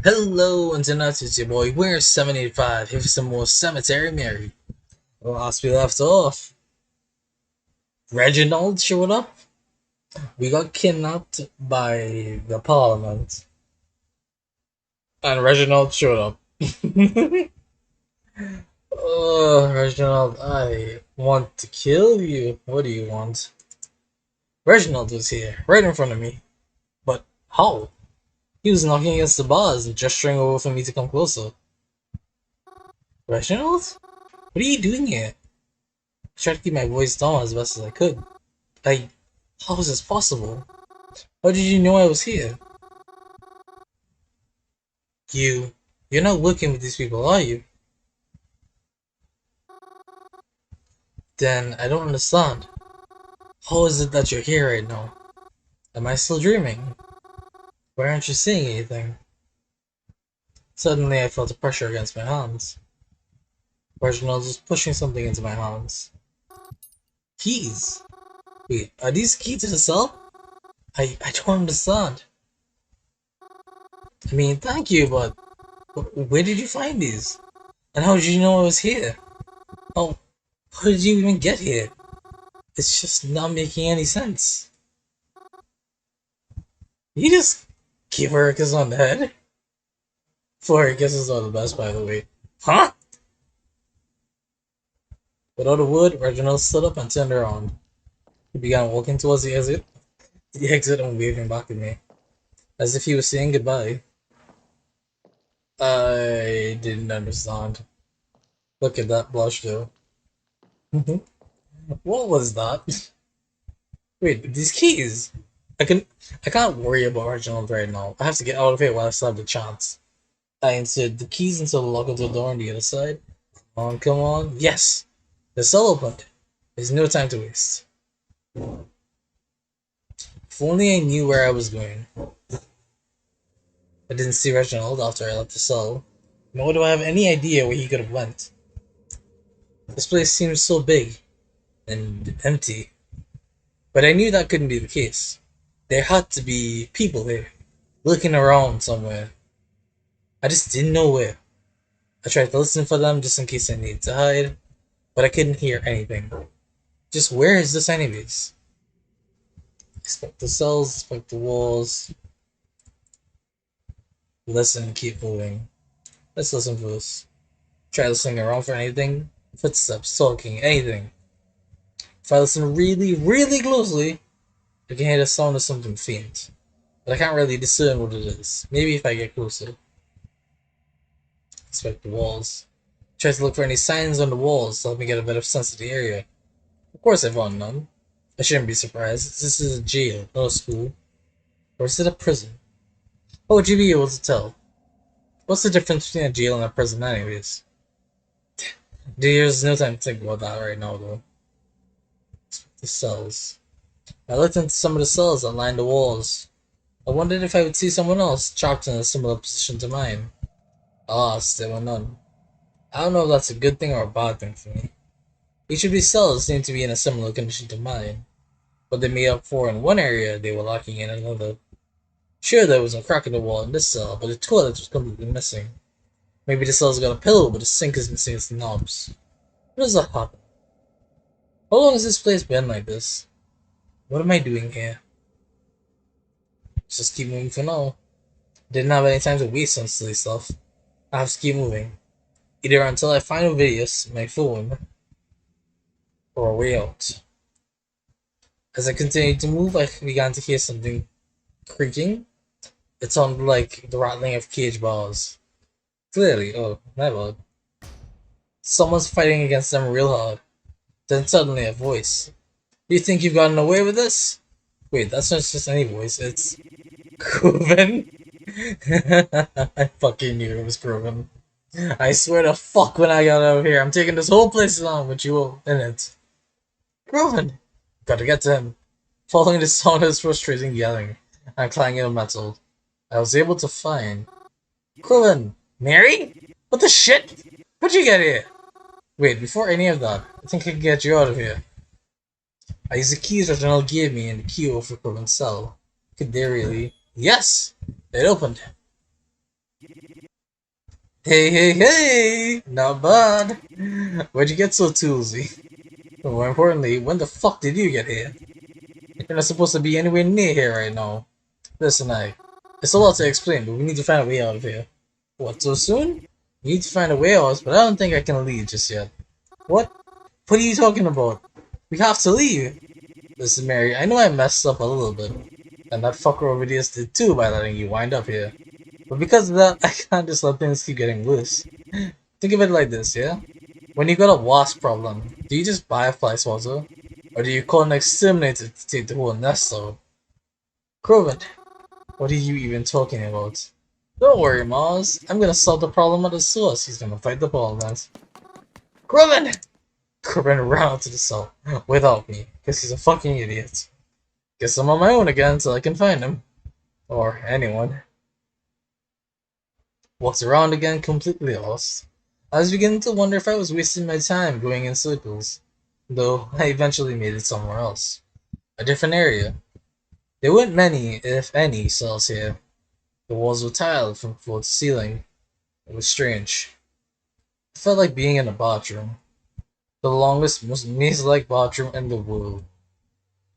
Hello, Internet, it's your boy, Winner 785, here for some more Cemetery Mary. Last we left off, Reginald showed up. We got kidnapped by the Parliament, and Reginald showed up. Oh, Reginald, I want to kill you. What do you want? Reginald was here, right in front of me. But how? He was knocking against the bars and gesturing over for me to come closer. Reginald? What are you doing here? I tried to keep my voice down as best as I could. Like, how is this possible? How did you know I was here? You're not working with these people, are you? Then I don't understand. How is it that you're here right now? Am I still dreaming? Why aren't you seeing anything? Suddenly I felt a pressure against my hands. Reginald was pushing something into my hands. Keys? Wait, are these keys to the cell? I don't understand. I mean, thank you, but where did you find these? And how did you know I was here? Oh, how did you even get here? It's just not making any sense. You just give her a kiss on the head? Flurry kisses are the best, by the way. Huh? Without a word, Reginald stood up and turned around. He began walking towards the exit and waving back at me, as if he was saying goodbye. I didn't understand. Look at that blush, though. What was that? Wait, these keys! I can't worry about Reginald right now. I have to get out of here while I still have the chance. I inserted the keys into the lock of the door on the other side. Come on. Yes! The cell opened. There's no time to waste. If only I knew where I was going. I didn't see Reginald after I left the cell, nor do I have any idea where he could have went. This place seems so big and empty. But I knew that couldn't be the case. There had to be people there, looking around somewhere. I just didn't know where. I tried to listen for them just in case I needed to hide, but I couldn't hear anything. Just where is this anyways? Inspect the cells, inspect the walls. Listen, keep moving. Let's listen first. Try listening around for anything. Footsteps, talking, anything. If I listen really, really closely, I can hear the sound of something faint. But I can't really discern what it is. Maybe if I get closer. Inspect the walls. Try to look for any signs on the walls to help me get a better sense of the area. Of course I found none. I shouldn't be surprised. This is a jail, not a school. Or is it a prison? How would you be able to tell? What's the difference between a jail and a prison anyways? There's no time to think about that right now though. The cells. I looked into some of the cells that lined the walls. I wondered if I would see someone else trapped in a similar position to mine. Alas, there were none. I don't know if that's a good thing or a bad thing for me. Each of these cells seemed to be in a similar condition to mine. What they made up for in one area, they were lacking in another. Sure, there was a crack in the wall in this cell, but the toilet was completely missing. Maybe the cell's got a pillow, but the sink is missing its knobs. How does that happen? How long has this place been like this? What am I doing here? Just keep moving for now. Didn't have any time to waste on silly stuff. I have to keep moving. Either until I find Ovidius, my phone, or a way out. As I continued to move, I began to hear something creaking. It sounded like the rattling of cage bars. Clearly, oh, my bad. Someone's fighting against them real hard. Then suddenly a voice. Do you think you've gotten away with this? Wait, that's not just any voice, it's Coven. I fucking knew it was Coven. I swear to fuck when I got out of here, I'm taking this whole place along with you in it. Coven! Gotta get to him. Following the sound of his frustrating yelling and clanging of metal, I was able to find Coven. Mary? What the shit? How'd you get here? Wait, before any of that, I think I can get you out of here. I used the keys Reginald gave me in the key for Coven's cell. Could they really? Yes! It opened. Hey, hey, hey! Not bad. Where'd you get so toolsy? But more importantly, when the fuck did you get here? You're not supposed to be anywhere near here right now. Listen, it's a lot to explain, but we need to find a way out of here. What, so soon? We need to find a way out, but I don't think I can leave just yet. What? What are you talking about? We have to leave! Listen, Mary, I know I messed up a little bit, and that fucker Ovidius did too by letting you wind up here. But because of that, I can't just let things keep getting loose. Think of it like this, yeah? When you got a wasp problem, do you just buy a fly swatter? Or do you call an exterminator to take the whole nest out? Croven, what are you even talking about? Don't worry, Mars. I'm gonna solve the problem at the source. He's gonna fight the pollens. Croven! Croven ran out to the cell without me, because he's a fucking idiot. Guess I'm on my own again until I can find him. Or anyone. Walked around again completely lost. I was beginning to wonder if I was wasting my time going in circles, though I eventually made it somewhere else. A different area. There weren't many, if any, cells here. The walls were tiled from floor to ceiling. It was strange. It felt like being in a bathroom. The longest, most maze-like bathroom in the world.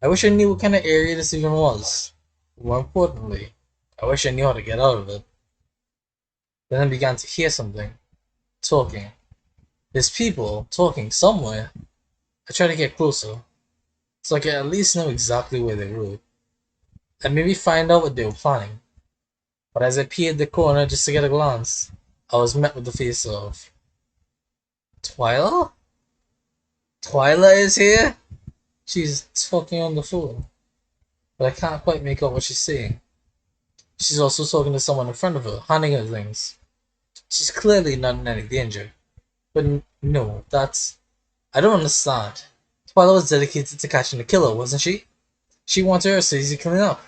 I wish I knew what kind of area this even was. More importantly, I wish I knew how to get out of it. Then I began to hear something. Talking. There's people talking somewhere. I tried to get closer, so I could at least know exactly where they were, and maybe find out what they were planning. But as I peered the corner just to get a glance, I was met with the face of Twyla? Twyla is here? She's talking on the phone, but I can't quite make out what she's saying. She's also talking to someone in front of her, handing her things. She's clearly not in any danger. But no, that's... I don't understand. Twyla was dedicated to catching the killer, wasn't she? She wanted her so easy to clean up.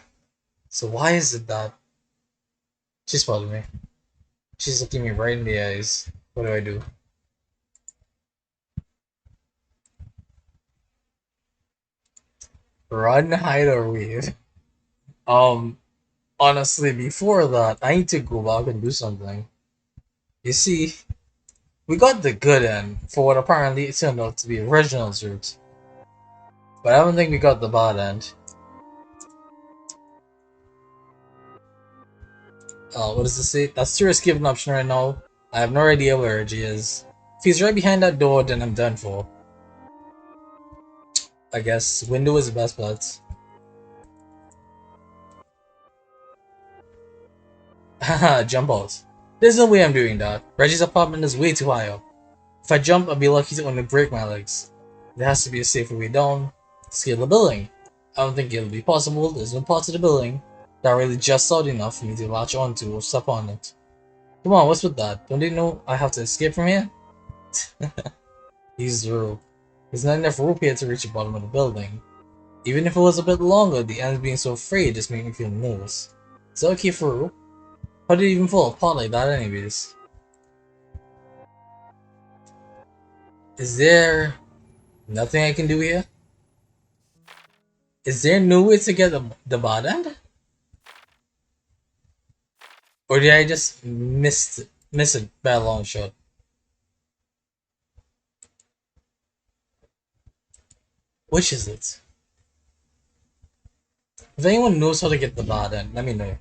So why is it that... She's following me. She's looking me right in the eyes. What do I do? Run, hide, or weave. Um, Honestly, before that, I need to go back and do something. You see, we got the good end for what apparently turned out to be Reginald's route. But I don't think we got the bad end. What does this say? That's too risky of an option right now. I have no idea where Reggie is. If he's right behind that door, then I'm done for. I guess window is the best bet. Haha, jump out. There's no way I'm doing that. Reggie's apartment is way too high up. If I jump, I'll be lucky to only break my legs. There has to be a safer way down. Scale the building. I don't think it'll be possible. There's no part of the building that are really just out enough for me to latch onto or step on it. Come on, what's with that? Don't they know I have to escape from here? Use the rope. There's not enough rope here to reach the bottom of the building. Even if it was a bit longer, the ends being so frayed just made me feel nervous. Is that okay for a rope? How did it even fall apart like that anyways? Is there nothing I can do here? Is there no way to get the bot end? Or did I just miss it by a long shot? Which is it? If anyone knows how to get the bot end, let me know.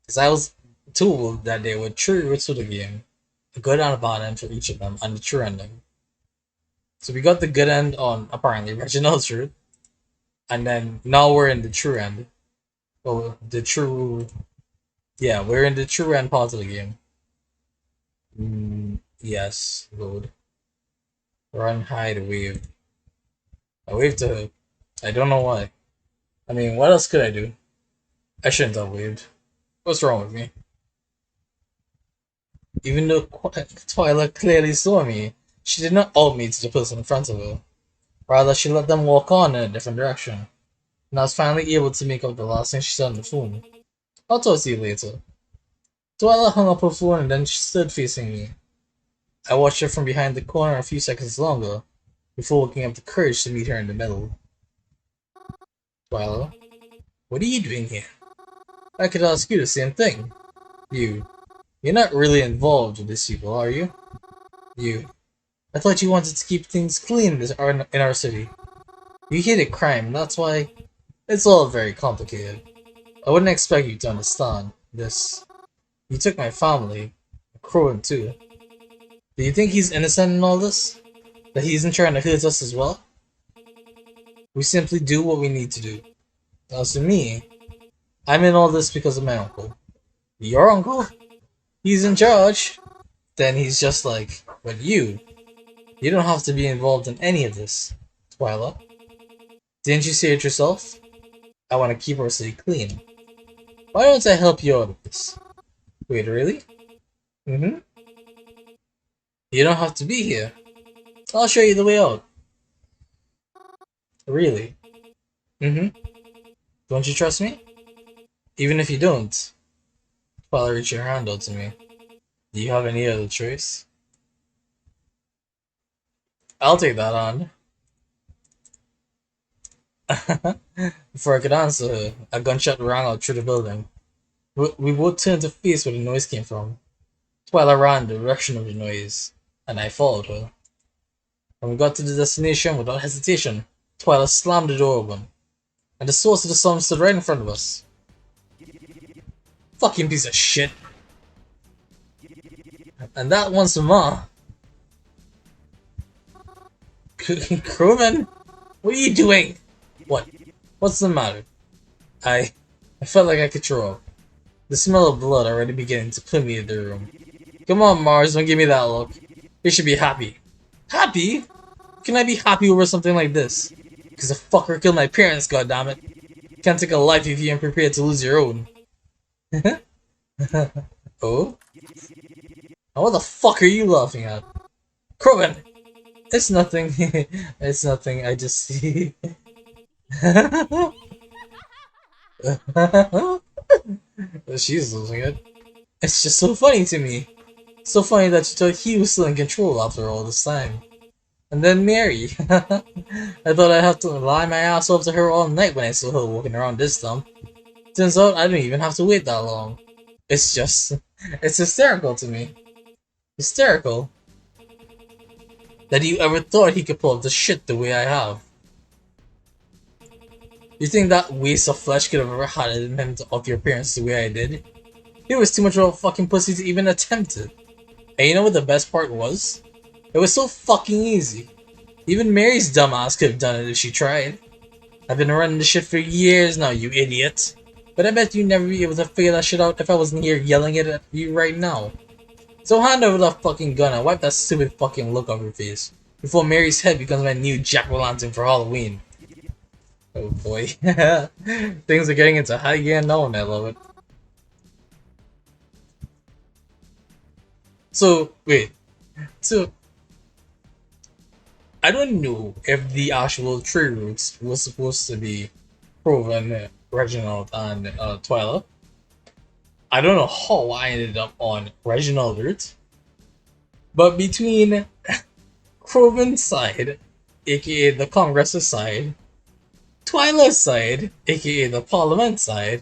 Because I was told that there were 3 routes to the game. A good and a bad end for each of them, and the true ending. So we got the good end on, apparently, Reginald's route. And then, now we're in the true end. Well, the true... Yeah, we're in the true end part of the game. Yes, load. Run, hide, wave. I waved to her. I don't know why. I mean, what else could I do? I shouldn't have waved. What's wrong with me? Even though Twyla clearly saw me, she did not out me to the person in front of her. Rather, she let them walk on in a different direction. And I was finally able to make out the last thing she said on the phone. I'll talk to you later. Twyla hung up her phone and then she stood facing me. I watched her from behind the corner a few seconds longer, before working up the courage to meet her in the middle. Twyla, what are you doing here? I could ask you the same thing. You You're not really involved with this people, are you? You. I thought you wanted to keep things clean in our city. You hated crime, that's why it's all very complicated. I wouldn't expect you to understand this. You took my family, Crowan too. Do you think he's innocent in all this? That he isn't trying to hurt us as well? We simply do what we need to do. As to me, I'm in all this because of my uncle. Your uncle? He's in charge. Then he's just like, but you don't have to be involved in any of this, Twyla. Didn't you say it yourself? I want to keep our city clean. Why don't I help you out with this? Wait, really? Mm-hmm. You don't have to be here. I'll show you the way out. Really? Mm-hmm. Don't you trust me? Even if you don't, Twyla, reach your hand out to me. Do you have any other choice? I'll take that on. Before I could answer her, a gunshot rang out through the building. We both turned to face where the noise came from. Twyla ran the direction of the noise, and I followed her. When we got to the destination without hesitation, Twyla slammed the door open, and the source of the sound stood right in front of us. Fucking piece of shit. And that once more. Crewman? What are you doing? What? What's the matter? I felt like I could throw up. The smell of blood already beginning to permeate the room. Come on, Mars, don't give me that look. You should be happy. Happy? Can I be happy over something like this? Because the fucker killed my parents, goddammit. Can't take a life if you ain't prepared to lose your own. Oh? Now what the fuck are you laughing at? Crowman! It's nothing. It's nothing, I just see. She's losing it. It's just so funny to me. So funny that you thought he was still in control after all this time. And then Mary. I thought I'd have to lie my ass off to her all night when I saw her walking around this dump. Turns out I didn't even have to wait that long. It's just... It's hysterical to me. Hysterical. That you ever thought he could pull off the shit the way I have. You think that waste of flesh could have ever had it in him to off your parents the way I did? He was too much of a fucking pussy to even attempt it. And you know what the best part was? It was so fucking easy. Even Mary's dumbass could have done it if she tried. I've been running this shit for years now, you idiot. But I bet you'd never be able to figure that shit out if I wasn't here yelling it at you right now. So hand over that fucking gun and wipe that stupid fucking look off your face. Before Mary's head becomes my new jack-o'-lantern for Halloween. Oh boy. Things are getting into high gear now and I love it. So, wait. So, I don't know if the actual tree roots was supposed to be Proven, Reginald, and Twyla. I don't know how I ended up on Reginald route. But between Proven's side, aka the Congress's side, Twyla's side, aka the Parliament side,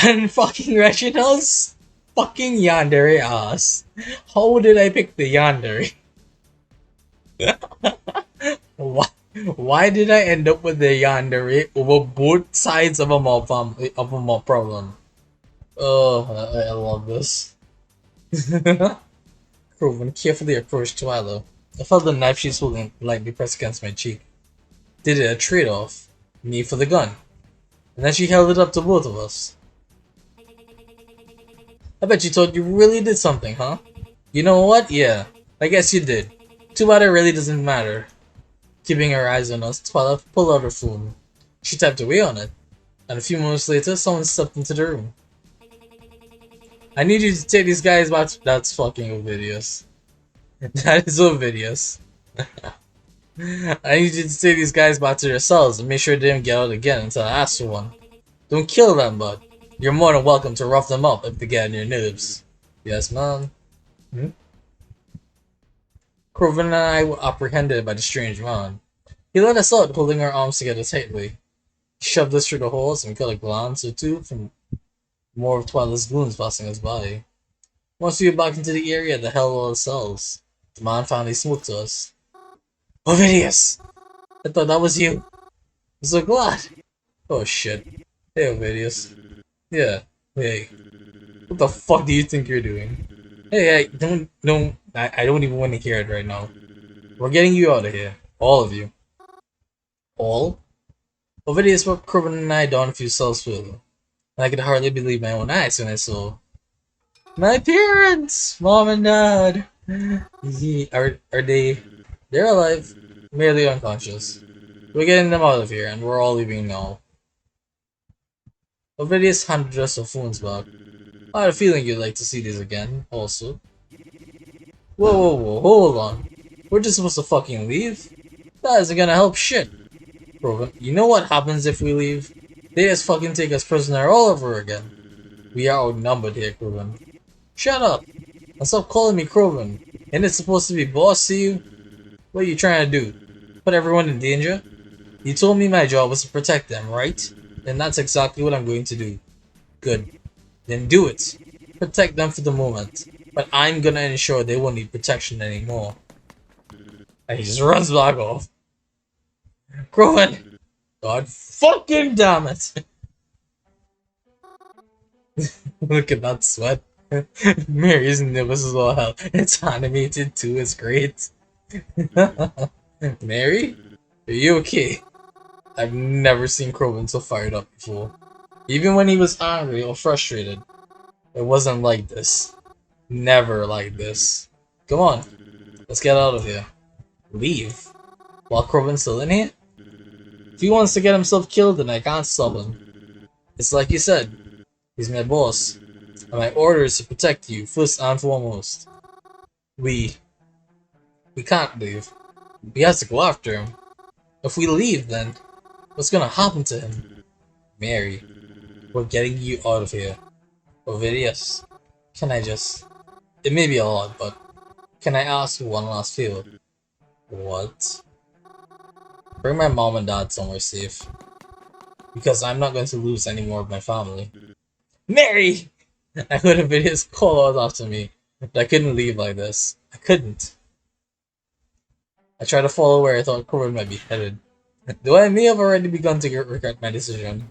and fucking Reginald's fucking yandere ass. How did I pick the yandere? Why did I end up with the yandere over both sides of a mob problem? Oh, I love this. Proven carefully approached Twyla. I felt the knife she's holding lightly pressed against my cheek. Did it a trade-off? Me for the gun. And then she held it up to both of us. I bet you thought you really did something, huh? You know what? Yeah, I guess you did. Too bad it really doesn't matter. Keeping her eyes on us, Twyla pulled out her phone. She typed away on it. And a few moments later, someone stepped into the room. I need you to take these guys back. That's fucking Ovidius. That is Ovidius. I need you to take these guys back to their cells and make sure they don't get out again until I ask for one. Don't kill them, but you're more than welcome to rough them up if they get on your nerves. Yes, ma'am. Corvin and I were apprehended by the strange man. He let us out, holding our arms together tightly. He shoved us through the holes and we got a glance or two from More of Twilight's goons passing us by. Once we get back into the area, the hell all cells. The man finally spoke to us. Ovidius! I thought that was you. I'm so glad. Oh shit. Hey Ovidius. Yeah. Hey. What the fuck do you think you're doing? Hey, I don't even want to hear it right now. We're getting you out of here. All of you. All? Ovidius what Corbin and I done a few cells further. And I could hardly believe my own eyes when I saw my parents! Mom and Dad! Are they... They're alive. Merely unconscious. We're getting them out of here, and we're all leaving now. Ovidius handed us our phones back. I had a feeling you'd like to see these again, also. Whoa, hold on. We're just supposed to fucking leave? That isn't gonna help shit. Bro, you know what happens if we leave? They just fucking take us prisoner all over again. We are outnumbered here, Corbin. Shut up! And stop calling me Corbin. Ain't it supposed to be boss to you? What are you trying to do? Put everyone in danger? You told me my job was to protect them, right? Then that's exactly what I'm going to do. Good. Then do it. Protect them for the moment. But I'm gonna ensure they won't need protection anymore. And he just runs back off. Corbin! God fucking damn it! Look at that sweat. Mary's nipples as well. Hell. It's animated too, it's great. Mary? Are you okay? I've never seen Corbin so fired up before. Even when he was angry or frustrated, it wasn't like this. Never like this. Come on, let's get out of here. Leave? While Corbin's still in here? If he wants to get himself killed, then I can't stop him. It's like you said, he's my boss, and my order is to protect you first and foremost. We can't leave. We have to go after him. If we leave, then what's gonna happen to him? Mary, we're getting you out of here. Ovidius, can I just... It may be a lot, but can I ask you one last favor? What? Bring my mom and dad somewhere safe. Because I'm not going to lose any more of my family. Mary! I heard Ovidius call out after me, but I couldn't leave like this. I couldn't. I tried to follow where I thought Corbin might be headed. Though I may have already begun to regret my decision.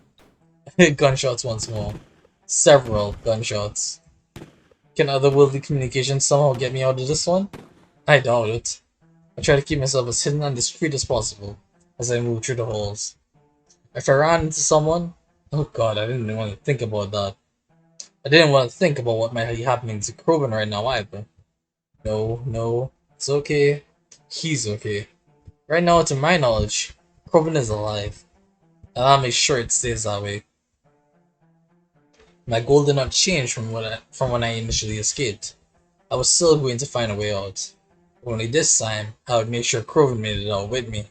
Gunshots once more. Several gunshots. Can otherworldly communication somehow get me out of this one? I doubt it. I try to keep myself as hidden and discreet as possible as I move through the halls. If I ran into someone... Oh god, I didn't want to think about that. I didn't want to think about what might be happening to Corbin right now either. No, it's okay. He's okay. Right now, to my knowledge, Corbin is alive. And I'll make sure it stays that way. My goal did not change from when I initially escaped. I was still going to find a way out. Only this time, I would make sure Corbin made it out with me.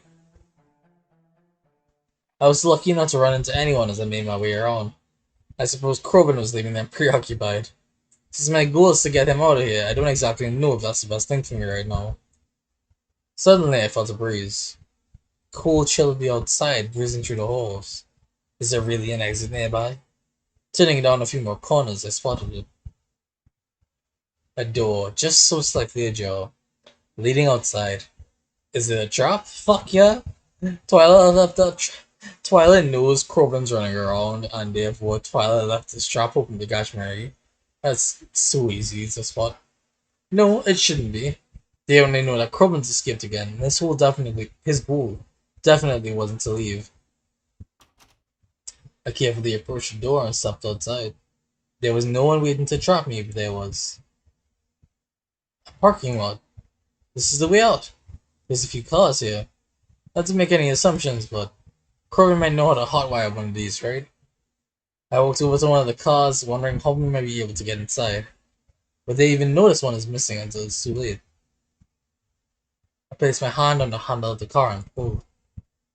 I was lucky not to run into anyone as I made my way around. I suppose Corbin was leaving them preoccupied. Since my goal is to get him out of here, I don't exactly know if that's the best thing for me right now. Suddenly, I felt a breeze. Cold chill of the outside breezing through the halls. Is there really an exit nearby? Turning down a few more corners, I spotted it. A door, just so slightly ajar, leading outside. Is it a trap? Fuck yeah! Twilight left that Twilight knows Corbin's running around, and therefore Twilight left his trap open to catch Mary. That's so easy to spot. No, it shouldn't be. They only know that Corbin's escaped again, and his goal definitely wasn't to leave. I carefully approached the door and stepped outside. There was no one waiting to trap me if there was. A parking lot. This is the way out. There's a few cars here. Not to make any assumptions, but Corbin might know how to hotwire one of these, right? I walked over to one of the cars, wondering how we might be able to get inside. But they even notice one is missing until it's too late. I placed my hand on the handle of the car and pulled.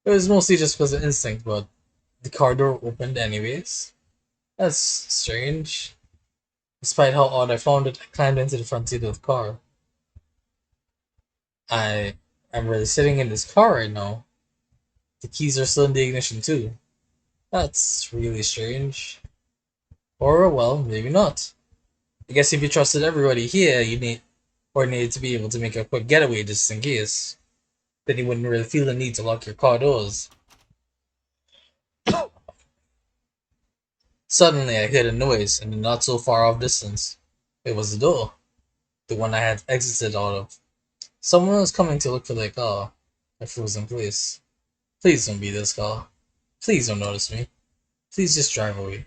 It was mostly just because of instinct, but the car door opened anyways. That's strange. Despite how odd I found it, I climbed into the front seat of the car. I'm really sitting in this car right now. The keys are still in the ignition too. That's really strange. Or, well, maybe not. I guess if you trusted everybody here, needed to be able to make a quick getaway just in case. Then you wouldn't really feel the need to lock your car doors. Suddenly, I heard a noise in the not so far off distance. It was the door, the one I had exited out of. Someone was coming to look for their car. I froze in place. Please don't be this car. Please don't notice me. Please just drive away.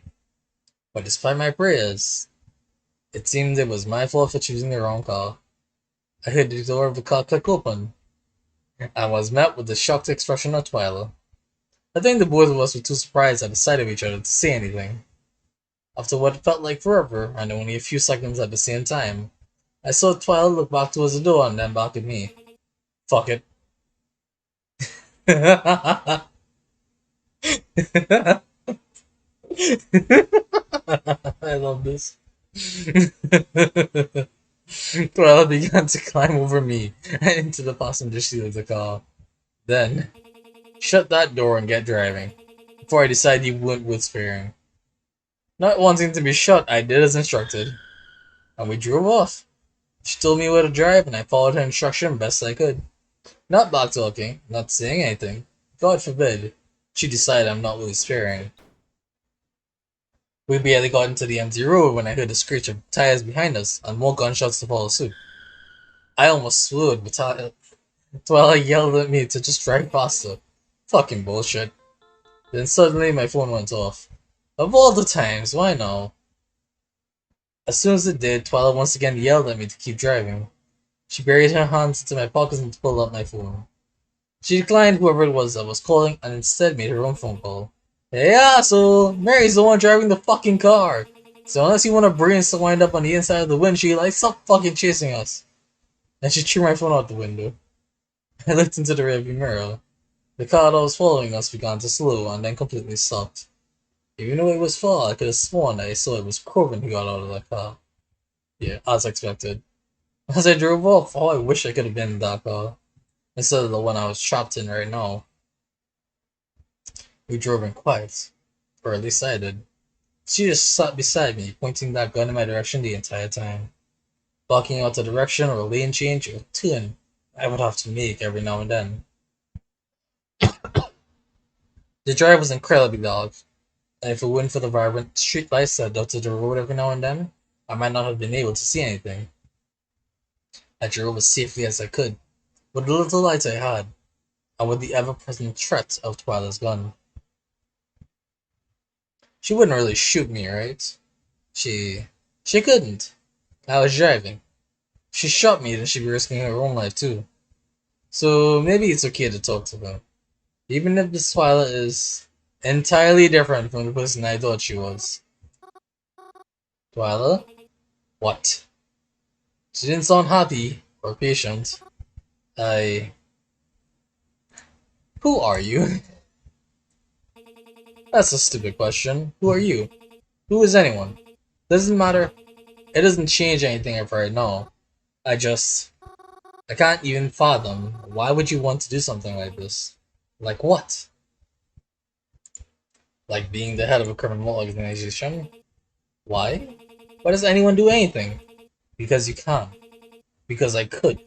But despite my prayers, it seemed it was my fault for choosing the wrong car. I heard the door of the car click open. I was met with the shocked expression of Twyla. I think the both of us were too surprised at the sight of each other to say anything. After what felt like forever, and only a few seconds at the same time, I saw Twyla look back towards the door and then back at me. Fuck it. I love this. Twyla began to climb over me and into the passenger seat of the car. Then, shut that door and get driving, before I decided he went with sparing. Not wanting to be shot, I did as instructed, and we drove off. She told me where to drive, and I followed her instruction best I could. Not back talking, not saying anything. God forbid. She decided I'm not really sparing. We barely got into the empty road when I heard the screech of tires behind us, and more gunshots to follow suit. I almost slowed, but Twyla yelled at me to just drive faster. Fucking bullshit. Then suddenly my phone went off. Of all the times, why now? As soon as it did, Twyla once again yelled at me to keep driving. She buried her hands into my pockets and pulled out my phone. She declined whoever it was that was calling and instead made her own phone call. Hey asshole! Mary's the one driving the fucking car! So unless you want her brains to wind up on the inside of the windshield, like, stop fucking chasing us! And she threw my phone out the window. I looked into the rearview mirror. The car that was following us began to slow and then completely stopped. Even though it was far, I could have sworn that I saw it was Corbin who got out of that car. Yeah, as expected. As I drove off, I wish I could have been in that car, instead of the one I was trapped in right now. We drove in quiet, or at least I did. She just sat beside me, pointing that gun in my direction the entire time. Blocking out the direction or lane change or turn I would have to make every now and then. The drive was incredibly loud, and if it weren't for the vibrant street lights that dotted the road every now and then, I might not have been able to see anything. I drove as safely as I could, with the little light I had, and with the ever-present threat of Twyla's gun. She wouldn't really shoot me, right? She couldn't. I was driving. If she shot me, then she'd be risking her own life too. So maybe it's okay to talk to her. Even if this Twyla is entirely different from the person I thought she was. Twyla? What? She didn't sound happy or patient. I... Who are you? That's a stupid question. Who are you? Who is anyone? Doesn't matter. It doesn't change anything right now. I can't even fathom. Why would you want to do something like this? Like what? Like being the head of a criminal organization? Why? Why does anyone do anything? Because you can. Because I could.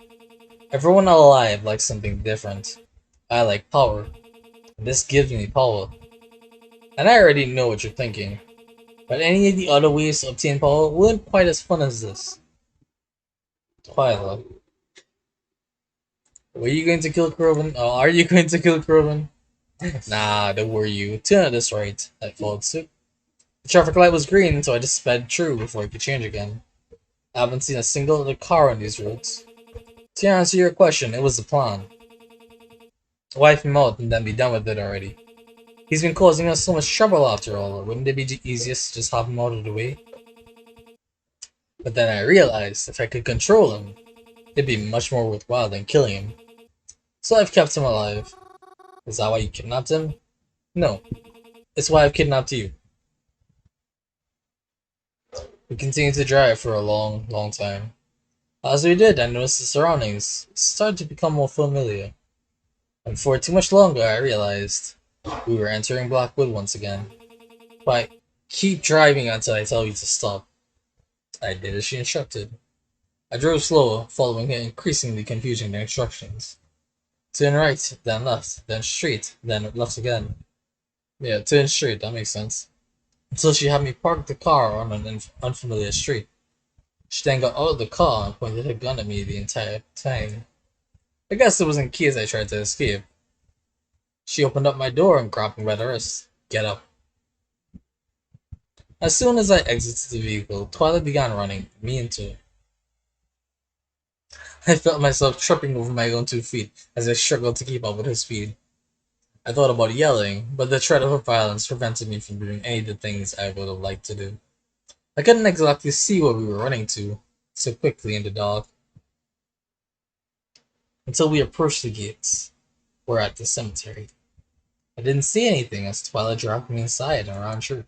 Everyone alive likes something different. I like power. And this gives me power. And I already know what you're thinking. But any of the other ways to obtain power weren't quite as fun as this. Twyla. Were you going to kill Corbin? Oh, are you going to kill Corbin? Nah, don't worry you. Turn at this right. I followed suit. The traffic light was green, so I just sped through before I could change again. I haven't seen a single other car on these roads. To answer your question, it was the plan. Wipe him out and then be done with it already. He's been causing us so much trouble after all, wouldn't it be the easiest to just have him out of the way? But then I realized if I could control him, it'd be much more worthwhile than killing him. So I've kept him alive. Is that why you kidnapped him? No. It's why I've kidnapped you. We continued to drive for a long, long time. As we did, I noticed the surroundings started to become more familiar. And for too much longer, I realized we were entering Blackwood once again. Quite Keep driving until I tell you to stop. I did as she instructed. I drove slower, following her increasingly confusing instructions. Turn right, then left, then straight, then left again. Yeah, turn straight, that makes sense. Until she had me park the car on an unfamiliar street. She then got out of the car and pointed her gun at me the entire time. I guess it was in case I tried to escape. She opened up my door and grabbed me by the wrist. Get up. As soon as I exited the vehicle, Twilight began running, me into it. I felt myself tripping over my own 2 feet as I struggled to keep up with her speed. I thought about yelling, but the threat of her violence prevented me from doing any of the things I would have liked to do. I couldn't exactly see where we were running to so quickly in the dark until we approached the gates. We're at the cemetery. I didn't see anything as Twilight dragged me inside and around her.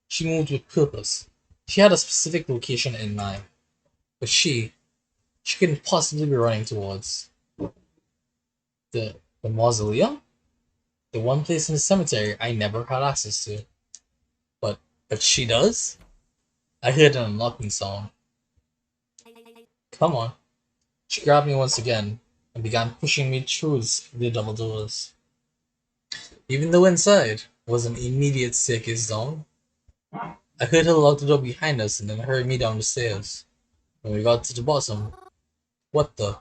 She moved with purpose. She had a specific location in mind, but she couldn't possibly be running towards the mausoleum, the one place in the cemetery I never had access to. But but she does. I heard an unlocking sound. Come on. She grabbed me once again and began pushing me through the double doors. Even though inside was an immediate staircase down, I heard her lock the door behind us and then hurry me down the stairs. When we got to the bottom, what the?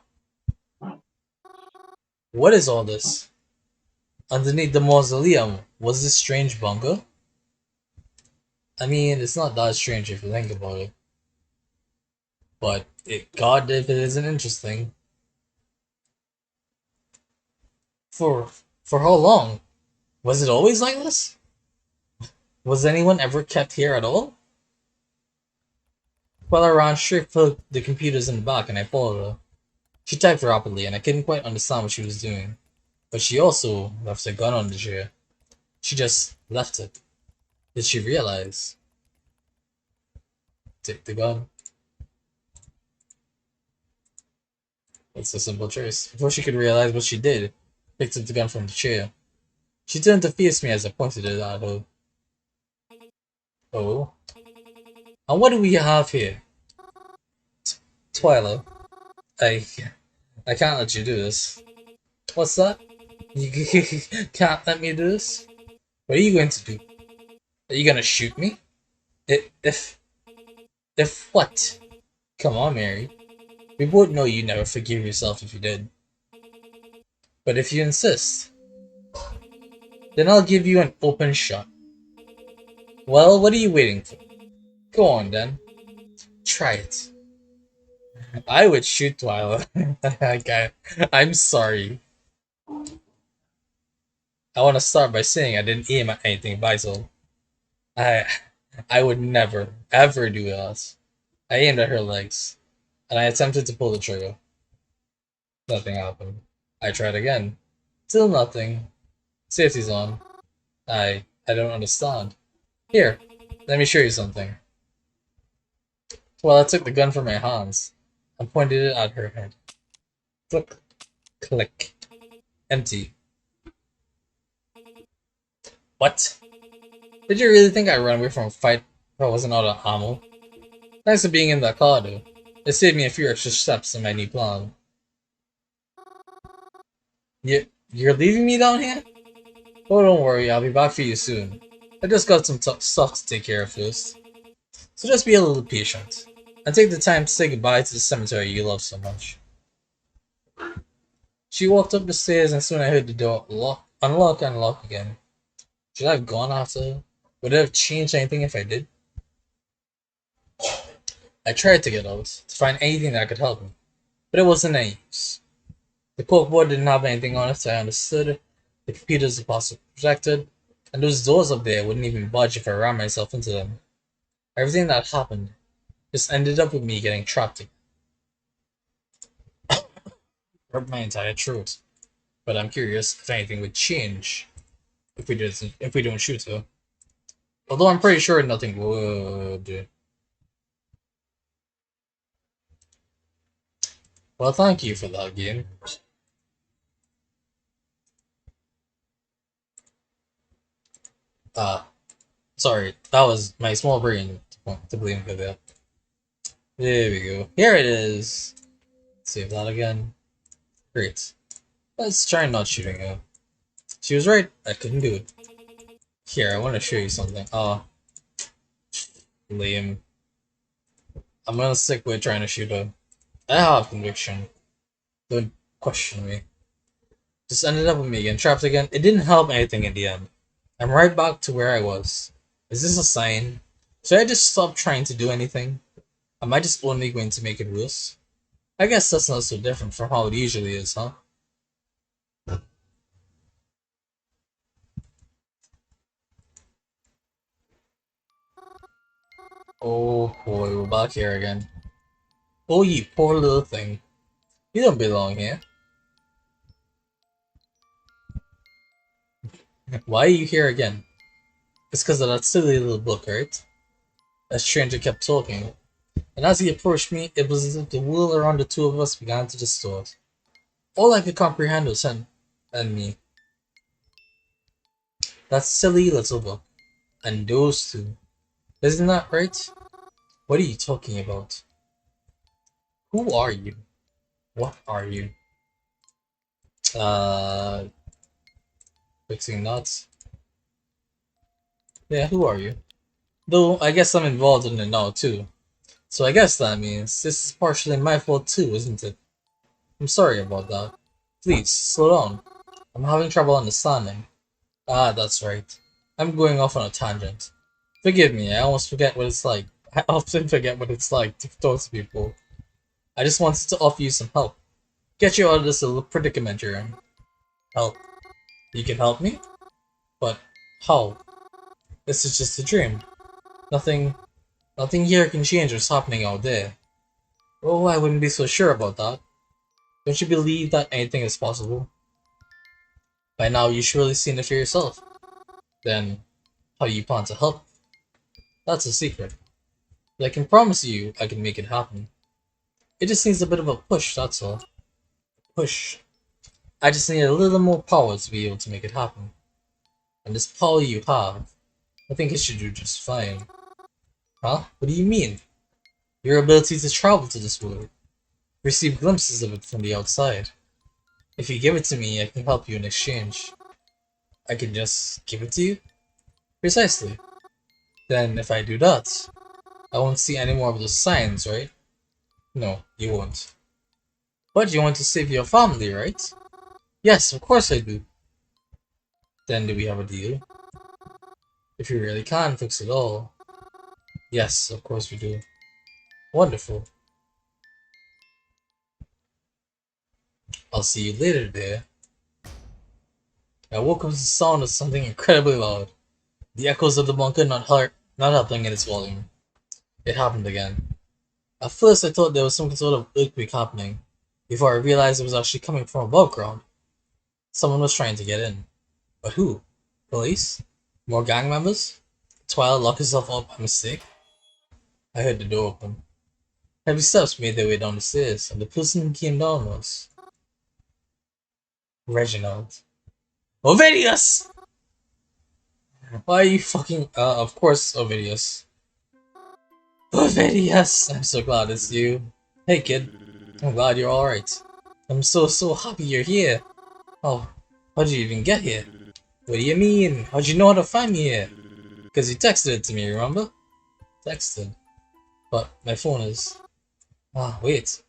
What is all this? Underneath the mausoleum was this strange bunker? I mean, it's not that strange if you think about it. But God, if it isn't interesting. For for how long? Was it always like this? Was anyone ever kept here at all? Well, I ran straight for the computers in the back and I followed her. She typed rapidly and I couldn't quite understand what she was doing. But she also left her gun on the chair. She just left it. Did she realize? Take the gun. It's a simple choice. Before she could realize what she did, picked up the gun from the chair. She turned to face me as I pointed it at her. Oh? And what do we have here? Twyla. I I can't let you do this. What's that? You can't let me do this? What are you going to do? Are you gonna shoot me? If if what? Come on, Mary. We both know you never forgive yourself if you did. But if you insist, then I'll give you an open shot. Well, what are you waiting for? Go on then. Try it. I would shoot Twyla. Okay. I'm sorry. I want to start by saying I didn't aim at anything vital. I I would never, ever do that. I aimed at her legs, and I attempted to pull the trigger. Nothing happened. I tried again. Still nothing. Safety's on. I don't understand. Here, let me show you something. Well, I took the gun from my hands and pointed it at her head. Click, click. Empty. What? Did you really think I ran away from a fight if I wasn't out of ammo? Thanks for being in that car, though. It saved me a few extra steps in my new plan. You're leaving me down here? Oh, don't worry, I'll be back for you soon. I just got some stuff to take care of first. So just be a little patient. And take the time to say goodbye to the cemetery you love so much. She walked up the stairs and soon I heard the door unlock and lock again. Should I have gone after her? Would it have changed anything if I did? I tried to get out, to find anything that could help me, but it wasn't any use. The corkboard didn't have anything on it, so I understood. The computers were possibly protected, and those doors up there wouldn't even budge if I ran myself into them. Everything that happened just ended up with me getting trapped again. Hurt my entire throat. But I'm curious if anything would change if we don't shoot her. Although I'm pretty sure nothing would. Well, thank you for that game. Ah, Sorry, that was my small brain to blame for that. There we go. Here it is. Save that again. Great. Let's try not shooting her. She was right. I couldn't do it. Here, I want to show you something. Oh, lame. I'm gonna stick with trying to shoot her. I have conviction. Don't question me. Just ended up with me again, trapped again. It didn't help anything in the end. I'm right back to where I was. Is this a sign? Should I just stop trying to do anything? Am I just only going to make it worse? I guess that's not so different from how it usually is, huh? Oh boy, we're back here again. Oh, you poor little thing. You don't belong here. Why are you here again? It's because of that silly little book, right? That stranger kept talking, and as he approached me, it was as if the world around the two of us began to distort. All I could comprehend was him and me. That silly little book. And those two. Isn't that right? What are you talking about? Who are you? What are you? Uh, fixing nuts? Yeah, who are you? Though, I guess I'm involved in it now, too. So I guess that means this is partially my fault, too, isn't it? I'm sorry about that. Please, slow down. I'm having trouble understanding. Ah, that's right. I'm going off on a tangent. Forgive me, I almost forget what it's like. I often forget what it's like to talk to people. I just wanted to offer you some help. Get you out of this little predicament you're in. Help. You can help me? But how? This is just a dream. Nothing nothing here can change what's happening out there. Oh, I wouldn't be so sure about that. Don't you believe that anything is possible? By now you surely seen it for yourself. Then how you plan to help? That's a secret. But I can promise you I can make it happen. It just needs a bit of a push, that's all. Push. I just need a little more power to be able to make it happen. And this power you have, I think it should do just fine. Huh? What do you mean? Your ability to travel to this world. Receive glimpses of it from the outside. If you give it to me, I can help you in exchange. I can just give it to you? Precisely. Then if I do that, I won't see any more of those signs, right? No, you won't. But you want to save your family, right? Yes, of course I do. Then do we have a deal? If you really can fix it all. Yes, of course we do. Wonderful. I'll see you later, dear. I woke up to the sound of something incredibly loud. The echoes of the bunker not helping in its volume. It happened again. At first I thought there was some sort of earthquake happening, before I realized it was actually coming from above ground. Someone was trying to get in. But who? Police? More gang members? Twilight locked herself up by mistake? I heard the door open. Heavy steps made their way down the stairs, and the person who came down was Reginald. Ovidius! Why are you fucking of course Ovidius. Ovidius! I'm so glad it's you. Hey kid. I'm glad you're alright. I'm so happy you're here. Oh, how'd you even get here? What do you mean? How'd you know how to find me here? Because you texted it to me, remember? Texted. But my phone is... Ah, wait.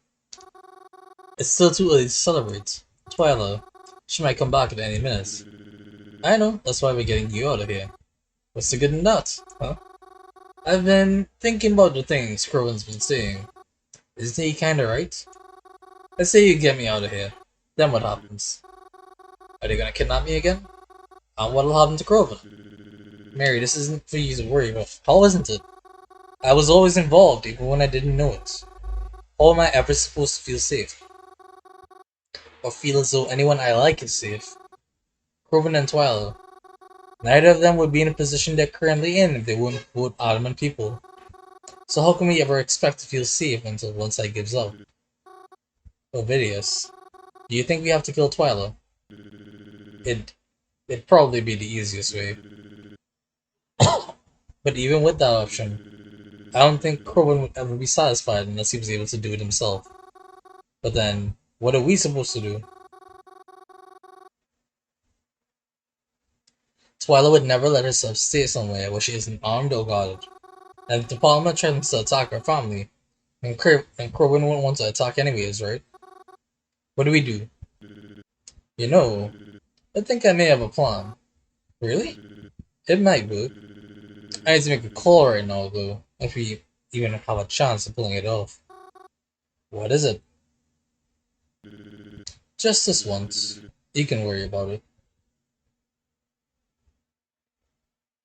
It's still too early to celebrate. Twyla. She might come back at any minute. I know, that's why we're getting you out of here. What's the good in that, huh? I've been thinking about the things Crowan's been saying. Isn't he kinda right? Let's say you get me out of here. Then what happens? Are they gonna kidnap me again? And what'll happen to Crowan? Mary, this isn't for you to worry about. How isn't it? I was always involved, even when I didn't know it. How am I ever supposed to feel safe? Or feel as though anyone I like is safe? Crowan and Twyla. Neither of them would be in a position they're currently in if they weren't both adamant people. So how can we ever expect to feel safe until one side gives up? Ovidius, do you think we have to kill Twyla? It'd probably be the easiest way. But even with that option, I don't think Corbin would ever be satisfied unless he was able to do it himself. But then, what are we supposed to do? Twyla would never let herself stay somewhere where she isn't armed or guarded. And if the Parliament threatens to attack her family, then Corbin wouldn't want to attack anyways, right? What do we do? You know, I think I may have a plan. Really? It might work. I need to make a call right now, though, if we even have a chance of pulling it off. What is it? Just this once. You can worry about it.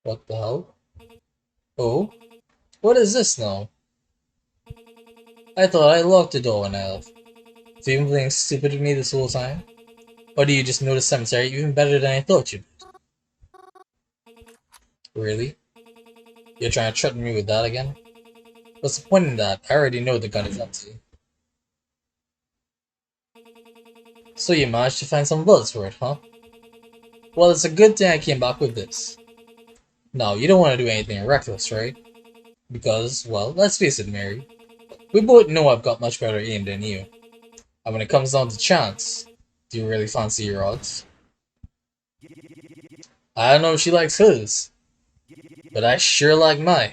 What the hell? Oh? What is this now? I thought I locked the door when I left. So you've been playing stupid with me this whole time? Or do you just know the cemetery even better than I thought you did? Really? You're trying to threaten me with that again? What's the point in that? I already know the gun is empty. So you managed to find some bullets for it, huh? Well, it's a good thing I came back with this. Now, you don't want to do anything reckless, right? Because, well, let's face it, Mary. We both know I've got much better aim than you. And when it comes down to chance, do you really fancy your odds? I don't know if she likes hers, but I sure like mine.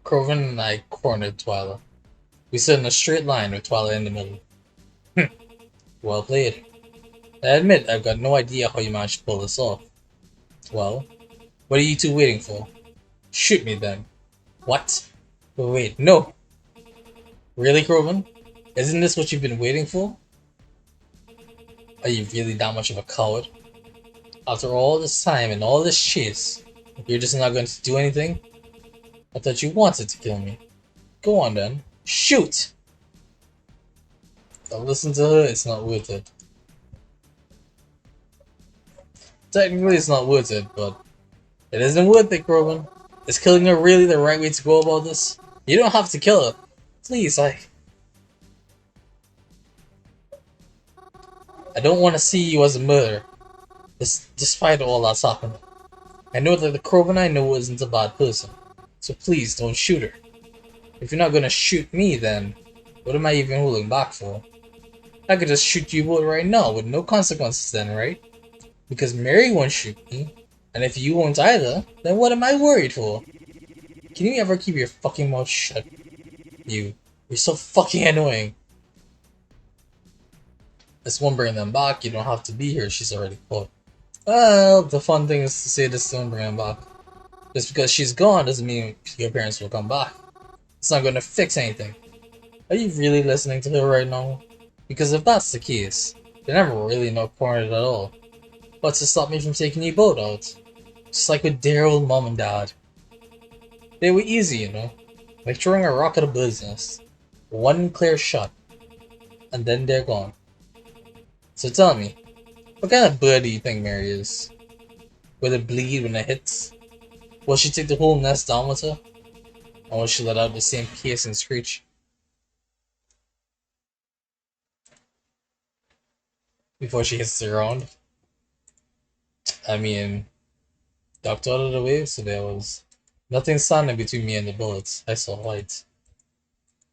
Corvin and I cornered Twyla. We stood in a straight line with Twyla in the middle. Well played. I admit I've got no idea how you managed to pull this off. Well, what are you two waiting for? Shoot me then. What? Wait, no! Really, Corvin? Isn't this what you've been waiting for? Are you really that much of a coward? After all this time and all this chase, you're just not going to do anything? I thought you wanted to kill me. Go on then. Shoot! Don't listen to her, it's not worth it. Technically it's not worth it, but it isn't worth it, Corvin. Is killing her really the right way to go about this? You don't have to kill her. Please, I don't want to see you as a murderer. Despite all that's happened. I know that the Corvin I know isn't a bad person. So please don't shoot her. If you're not gonna shoot me, then what am I even holding back for? I could just shoot you both right now with no consequences then, right? Because Mary won't shoot me, and if you won't either, then what am I worried for? Can you ever keep your fucking mouth shut? You're so fucking annoying. This won't bring them back, you don't have to be here, she's already caught. Well, the fun thing is to say this won't bring them back. Just because she's gone doesn't mean your parents will come back. It's not gonna fix anything. Are you really listening to her right now? Because if that's the case, they're never really not cornered at all. What's to stop me from taking you both out? Just like with dear old mom and dad. They were easy, you know? Like throwing a rock at a bird's nest. One clear shot. And then they're gone. So tell me, what kind of bird do you think Mary is? Will it bleed when it hits? Will she take the whole nest down with her? Or will she let out the same piercing screech? Before she hits the ground? I mean, ducked out of the way, so there was nothing standing between me and the bullets. I saw light.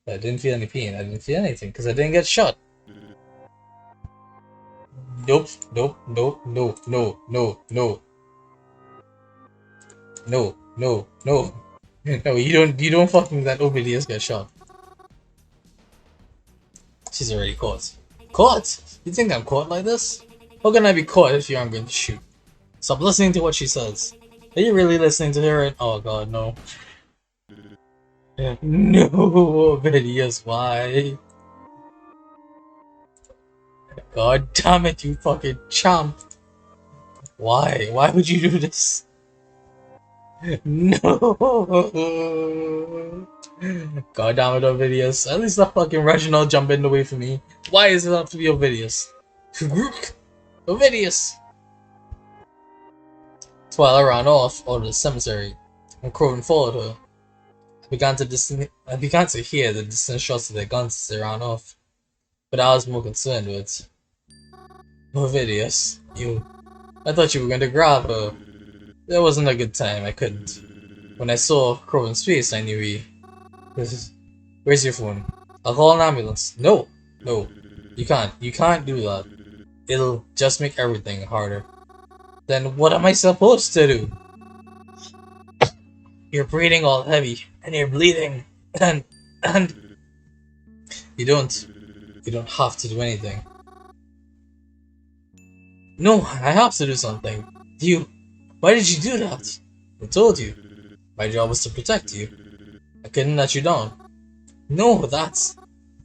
But I didn't feel any pain. I didn't feel anything, because I didn't get shot. Nope, nope, nope, no, no, no, no. No, no, no. No, you don't fucking let Ovidius get shot. She's already caught. Caught? You think I'm caught like this? How can I be caught if you aren't going to shoot? Stop listening to what she says. Are you really listening to her right? Oh god, no. No, Ovidius, why? God damn it, you fucking chump. Why? Why would you do this? No! God damn it, Ovidius. At least the fucking Reginald jump in the way for me. Why does it have to be Ovidius? Ovidius! Twyla ran off out of the cemetery, and Crowan followed her. I began to hear the distant shots of their guns as they ran off, but I was more concerned with Ovidius. You I thought you were going to grab her. That wasn't a good time, I couldn't. When I saw Crow's face, I knew he... Where's your phone? I'll call an ambulance. No! No. You can't. You can't do that. It'll just make everything harder. Then what am I supposed to do? You're breathing all heavy, and you're bleeding, and you don't have to do anything. No, I have to do something. Why did you do that? I told you. My job was to protect you. I couldn't let you down. No, it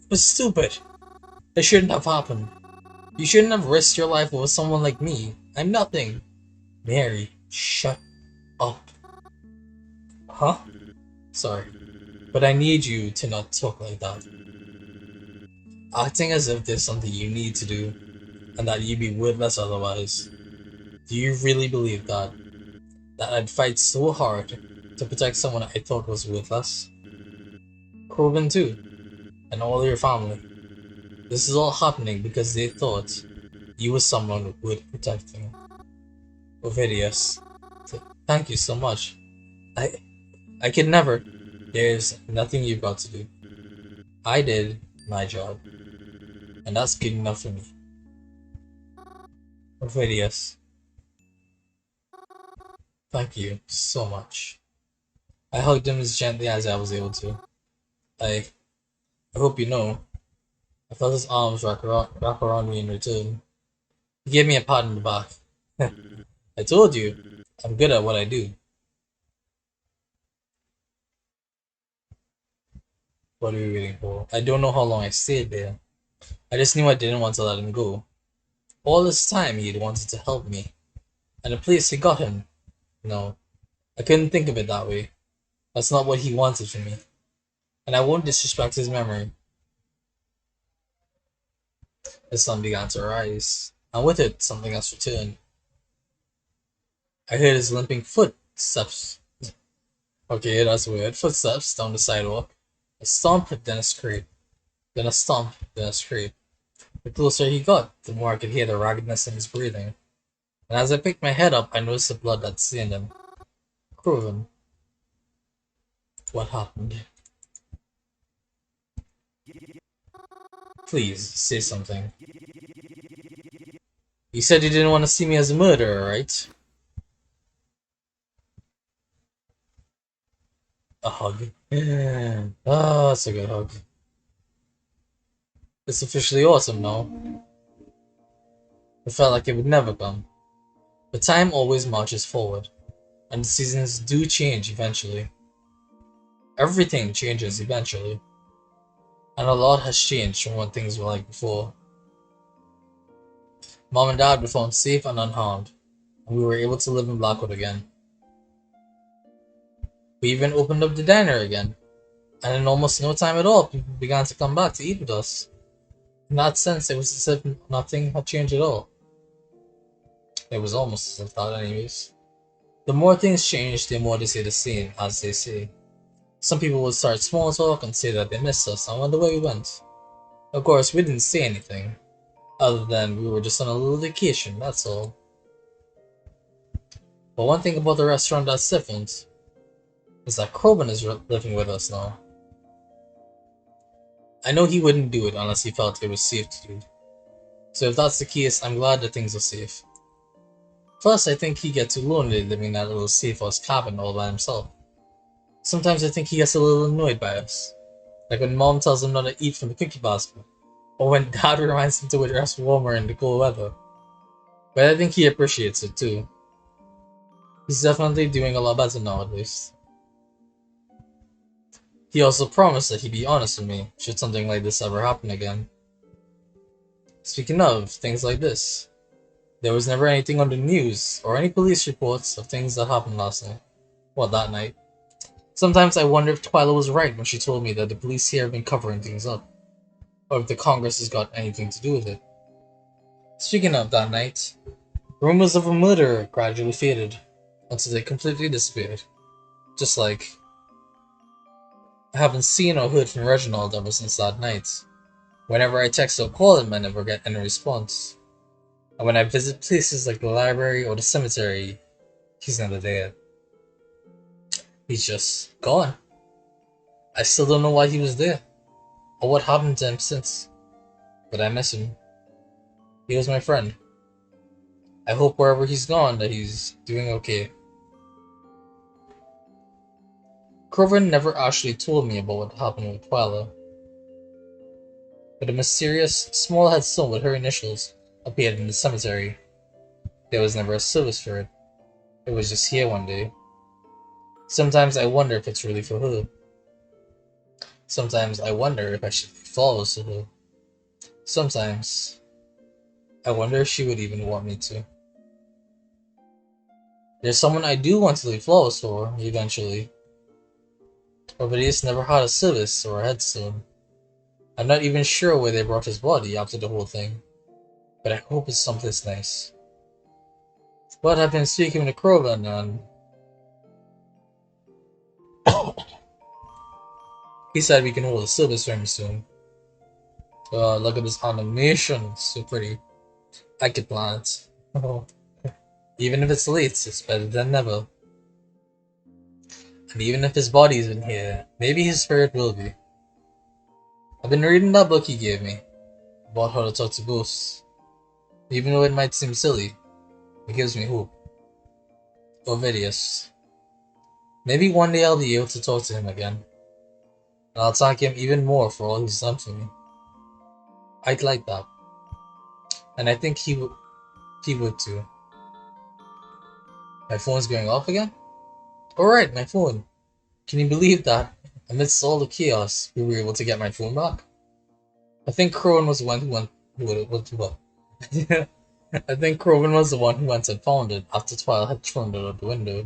was stupid. It shouldn't have happened. You shouldn't have risked your life over someone like me. I'm nothing. Mary, shut up. Huh? Sorry. But I need you to not talk like that. Acting as if there's something you need to do, and that you'd be worthless otherwise. Do you really believe that? That I'd fight so hard to protect someone I thought was worthless? Corbin too, and all your family. This is all happening because they thought you were someone worth protecting. Ovidius, thank you so much. I I could never. There's nothing you've got to do. I did my job, and that's good enough for me. Ovidius, thank you so much. I hugged him as gently as I was able to. I I hope you know, I felt his arms wrap around me in return. He gave me a pat on the back. I told you, I'm good at what I do. What are we waiting for? I don't know how long I stayed there. I just knew I didn't want to let him go. All this time he had wanted to help me. And the place had got him. No, I couldn't think of it that way. That's not what he wanted from me. And I won't disrespect his memory. The sun began to rise, and with it something else returned. I heard his limping footsteps. Okay, that's weird. Footsteps down the sidewalk. A stomp, then a scrape. Then a stomp, then a scrape. The closer he got, the more I could hear the raggedness in his breathing. And as I picked my head up, I noticed the blood that stained him. Craven, what happened? Please, say something. You said you didn't want to see me as a murderer, right? A hug. Oh, that's a good hug. It's officially awesome now. It felt like it would never come. But time always marches forward, and the seasons do change eventually. Everything changes eventually. And a lot has changed from what things were like before. Mom and Dad were found safe and unharmed, and we were able to live in Blackwood again. We even opened up the diner again, and in almost no time at all, people began to come back to eat with us. In that sense, it was as if nothing had changed at all. It was almost as if that, anyways. The more things change, the more they stay the same, as they say. Some people would start small talk and say that they missed us and wonder where we went. Of course, we didn't say anything, other than we were just on a little vacation, that's all. But one thing about the restaurant that's different is that Corbin is living with us now. I know he wouldn't do it unless he felt it was safe to do. So if that's the case, I'm glad that things are safe. Plus, I think he gets too lonely living in that little safe house cabin all by himself. Sometimes I think he gets a little annoyed by us. Like when Mom tells him not to eat from the cookie basket, or when Dad reminds him to dress warmer in the cold weather. But I think he appreciates it too. He's definitely doing a lot better now, at least. He also promised that he'd be honest with me, should something like this ever happen again. Speaking of things like this, there was never anything on the news, or any police reports of things that happened last night. Well, that night. Sometimes I wonder if Twyla was right when she told me that the police here have been covering things up, or if the Congress has got anything to do with it. Speaking of that night, rumors of a murderer gradually faded, until they completely disappeared. Just like, I haven't seen or heard from Reginald ever since that night. Whenever I text or call him, I never get any response. And when I visit places like the library or the cemetery, he's never there. He's just gone. I still don't know why he was there, or what happened to him since. But I miss him. He was my friend. I hope wherever he's gone that he's doing okay. Corvin never actually told me about what happened with Twyla, but a mysterious small headstone with her initials appeared in the cemetery. There was never a service for it. It was just here one day. Sometimes I wonder if it's really for her. Sometimes I wonder if I should leave flowers to her. Sometimes I wonder if she would even want me to. There's someone I do want to leave flowers for, eventually. Ovidius never had a service or a headstone. I'm not even sure where they brought his body after the whole thing, but I hope it's someplace nice. But I've been speaking to Krovan and he said we can hold a service for him soon. Look at this animation, it's so pretty. I could plan it. Even if it's late, it's better than never. And even if his body isn't here, maybe his spirit will be. I've been reading that book he gave me about how to talk to ghosts. Even though it might seem silly, it gives me hope. Ovidius. Maybe one day I'll be able to talk to him again. And I'll thank him even more for all he's done for me. I'd like that. And I think he would too. My phone's going off again? Alright, my phone. Can you believe that? Amidst all the chaos, we were able to get my phone back. I think Crone was the one I think Crone was the one who went and found it after Twilight had thrown it out the window.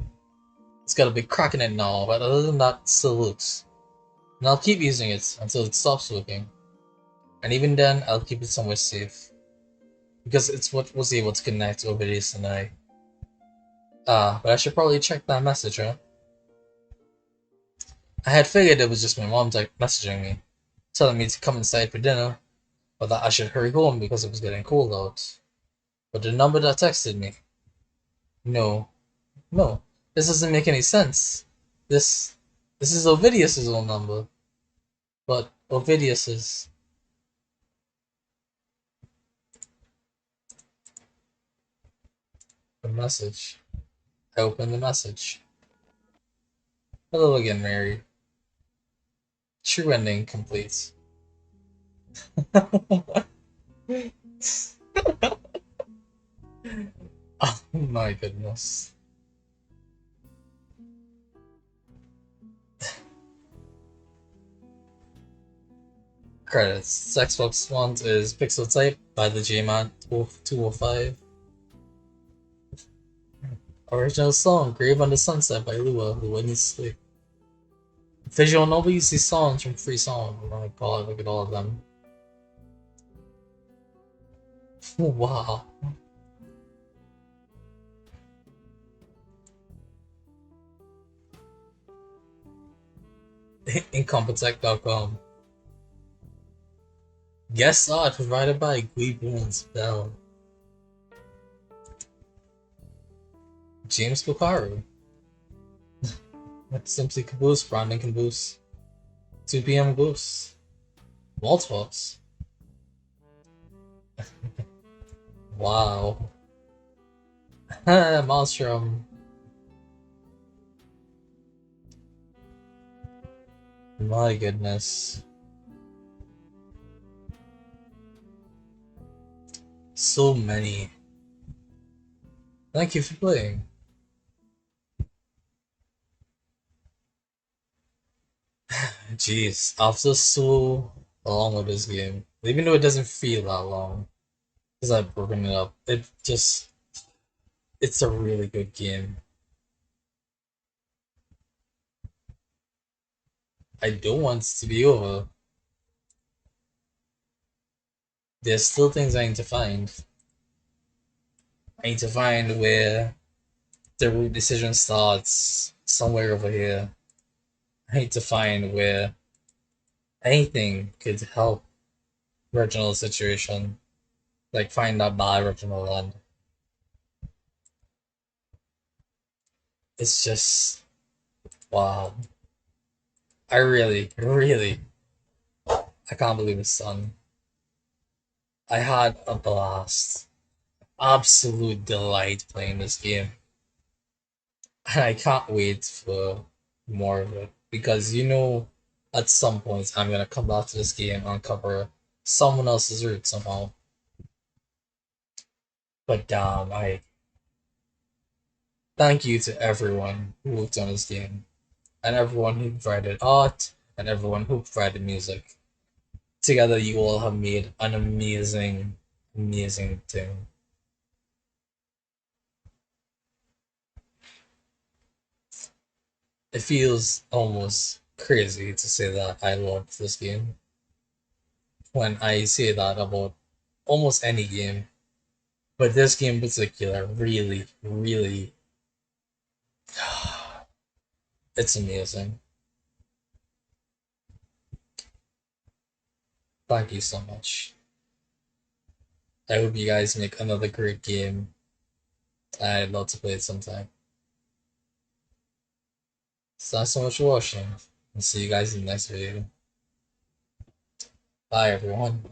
It's got a big crack in it now, but other than that, it still works. And I'll keep using it until it stops working. And even then, I'll keep it somewhere safe. Because it's what was able to connect Ovidius and I. But I should probably check that message, huh? I had figured it was just my mom messaging me, telling me to come inside for dinner, or that I should hurry home because it was getting cold out. But the number that texted me, no, no, this doesn't make any sense. This is Ovidius's own number, but Ovidius's the message. I opened the message. Hello again, Mary. True ending complete. Oh my goodness. Credits. Xbox One is Pixel Type by the J-Man 205. Original song, Grave on the Sunset by Lua, Lua Needs Sleep. Visual novel, you see songs from Free Song. Oh my god, look at all of them. Wow. Incompetech.com. Guest art provided by Gleeblan's Bell. James Bukaru. Simply Caboose, Brandon Caboose. 2 PM Goose. Waltz. Wow. Monstrum. My goodness. So many. Thank you for playing. Jeez, after so long of this game, even though it doesn't feel that long, because I've broken it up, it's a really good game. I don't want it to be over. There's still things I need to find. I need to find where the root decision starts, somewhere over here. I need to find where anything could help Reginald's situation. Like find that bad original land. It's just wow. I really, really, I can't believe it's done. I had a blast. Absolute delight playing this game. And I can't wait for more of it. Because at some point I'm gonna come back to this game and cover someone else's route somehow. But damn, I thank you to everyone who worked on this game. And everyone who provided art and everyone who provided music. Together you all have made an amazing, amazing thing. It feels almost crazy to say that I love this game when I say that about almost any game. But this game in particular, really, really, it's amazing. Thank you so much. I hope you guys make another great game. I'd love to play it sometime. So thanks so much for watching. And see you guys in the next video. Bye everyone.